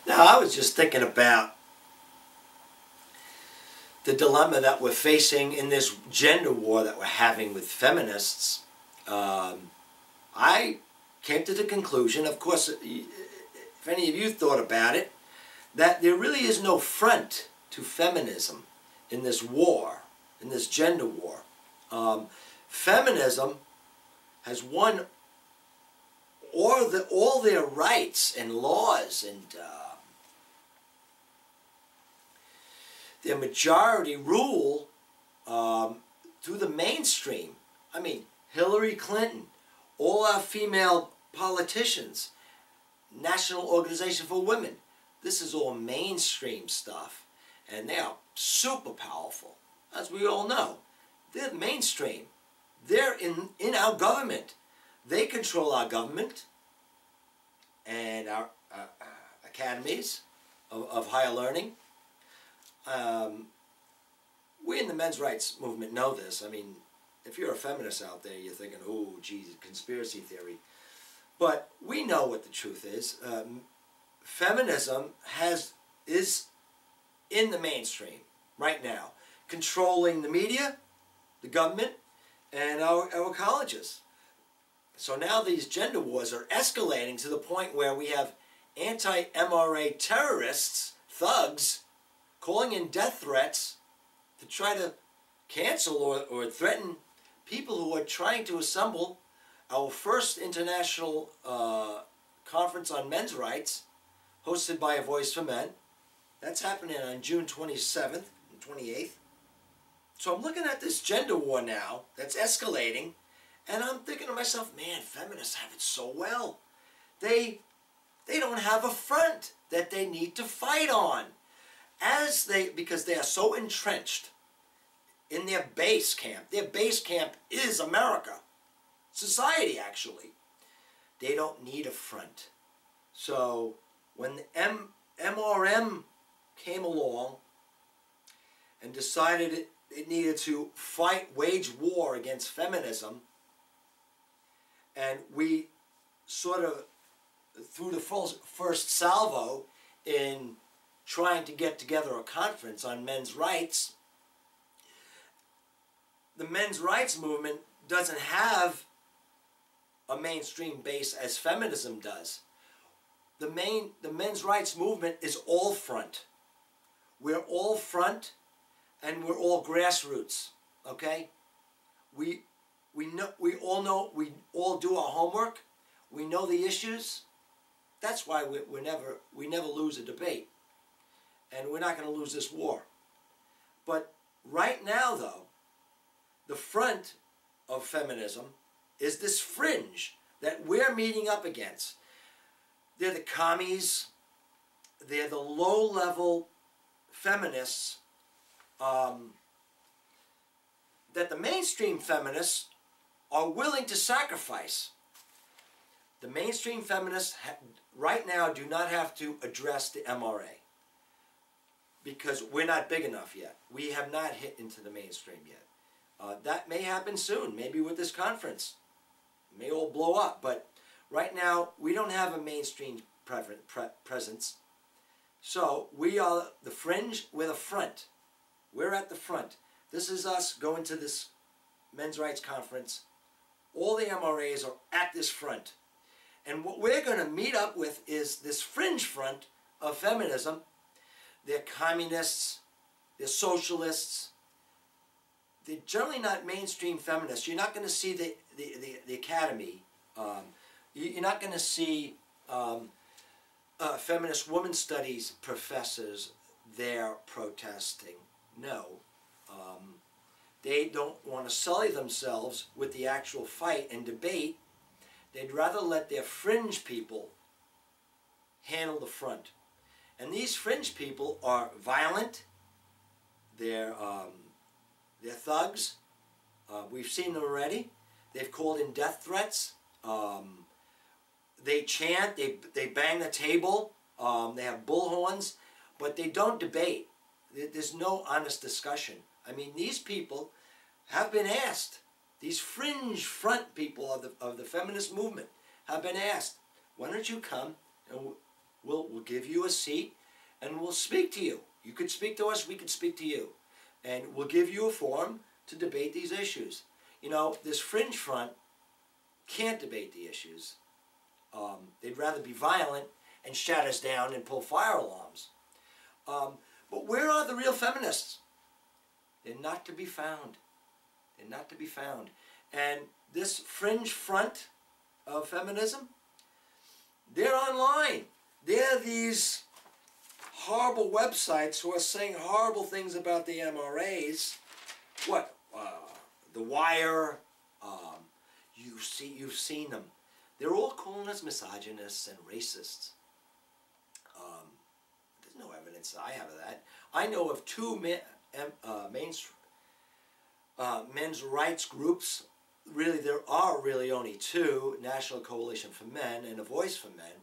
Now, I was just thinking about the dilemma that we're facing in this gender war that we're having with feminists. I came to the conclusion, of course, if any of you thought about it, that there really is no front to feminism in this war, in this gender war. Feminism has won all their rights and laws and their majority rule through the mainstream. I mean, Hillary Clinton, all our female politicians, National Organization for Women. This is all mainstream stuff. And they are super powerful, as we all know. They're mainstream. They're in our government. They control our government and our academies of higher learning. We in the men's rights movement know this. I mean, if you're a feminist out there, you're thinking, oh, geez, conspiracy theory. But we know what the truth is. Feminism is in the mainstream right now, controlling the media, the government, and our colleges. So now these gender wars are escalating to the point where we have anti-MRM terrorists, thugs, calling in death threats to try to cancel or threaten people who are trying to assemble our first international conference on men's rights, hosted by A Voice for Men. That's happening on June 27th and 28th. So I'm looking at this gender war now that's escalating, and I'm thinking to myself, man, feminists have it so well. They don't have a front that they need to fight on. Because they are so entrenched in their base camp. Their base camp is America. Society, actually. They don't need a front. So when the MRM came along and decided it needed to wage war against feminism, and we sort of threw the first salvo in trying to get together a conference on men's rights, the men's rights movement doesn't have a mainstream base as feminism does. The men's rights movement is all front. We're all front, and we're all grassroots. Okay, we all do our homework. We know the issues. That's why we never lose a debate, and we're not going to lose this war. But right now, though, the front of feminism is this fringe that we're meeting up against. They're the commies. They're the low-level feminists that the mainstream feminists are willing to sacrifice. The mainstream feminists right now do not have to address the MRA because we're not big enough yet. We have not hit into the mainstream yet. That may happen soon, maybe with this conference. It may all blow up, but right now we don't have a mainstream presence. So we are the fringe, we're the front. We're at the front. This is us going to this men's rights conference. All the MRAs are at this front. And what we're going to meet up with is this fringe front of feminism. They're communists, they're socialists. They're generally not mainstream feminists. You're not going to see the academy. You're not going to see feminist women's studies professors there protesting. No. They don't want to sully themselves with the actual fight and debate. They'd rather let their fringe people handle the front. And these fringe people are violent. They're thugs. We've seen them already. They've called in death threats. They chant. They bang the table. They have bullhorns. But they don't debate. There's no honest discussion. I mean, these people have been asked. These fringe front people of the feminist movement have been asked, why don't you come and We'll give you a seat, and we'll speak to you. You could speak to us, we could speak to you. And we'll give you a forum to debate these issues. You know, this Fringe Front can't debate the issues. They'd rather be violent and shut us down and pull fire alarms. But where are the real feminists? They're not to be found. They're not to be found. And this Fringe Front of feminism, they're online. They're these horrible websites who are saying horrible things about the MRAs. What? The Wire. You've seen them. They're all calling us misogynists and racists. There's no evidence that I have of that. I know of two men's rights groups. Really, there are really only two: National Coalition for Men and A Voice for Men,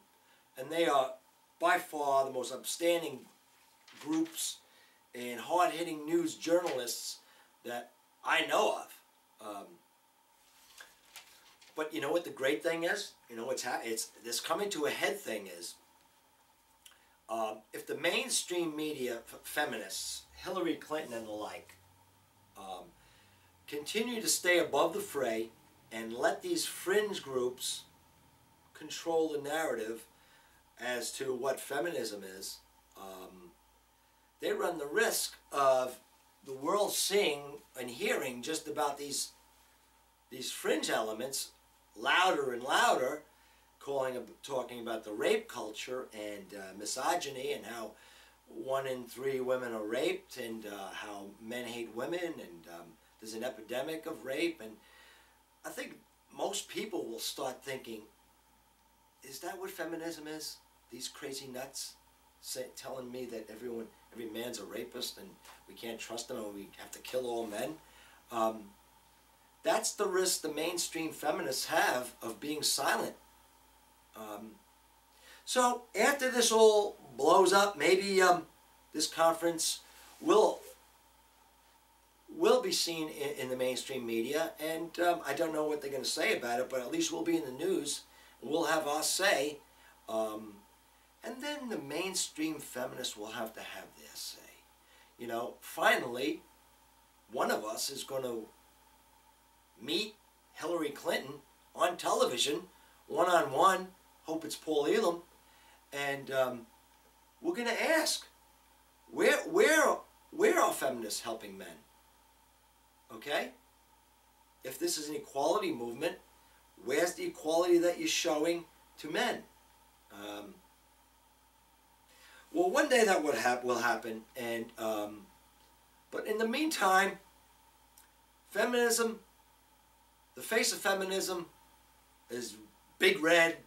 and they are by far the most upstanding groups and hard-hitting news journalists that I know of. But you know what the great thing is? You know what's it's this coming to a head thing is, if the mainstream media, feminists, Hillary Clinton and the like, continue to stay above the fray and let these fringe groups control the narrative as to what feminism is, they run the risk of the world seeing and hearing just about these fringe elements louder and louder, talking about the rape culture and misogyny, and how 1 in 3 women are raped, and how men hate women, and there's an epidemic of rape. And I think most people will start thinking, is that what feminism is? These crazy nuts telling me that every man's a rapist and we can't trust them and we have to kill all men. That's the risk the mainstream feminists have of being silent. So after this all blows up, maybe this conference will be seen in the mainstream media, and I don't know what they're going to say about it, but at least we'll be in the news and we'll have our say. And then the mainstream feminists will have to have their say. You know, finally, one of us is going to meet Hillary Clinton on television, one-on-one, hope it's Paul Elam, and we're going to ask, where are feminists helping men? Okay? If this is an equality movement, where's the equality that you're showing to men? Well, one day that will happen, and but in the meantime, feminism, the face of feminism is Big Red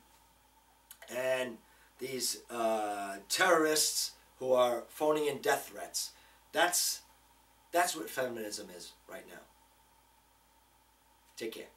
and these terrorists who are phoning in death threats. That's what feminism is right now. Take care.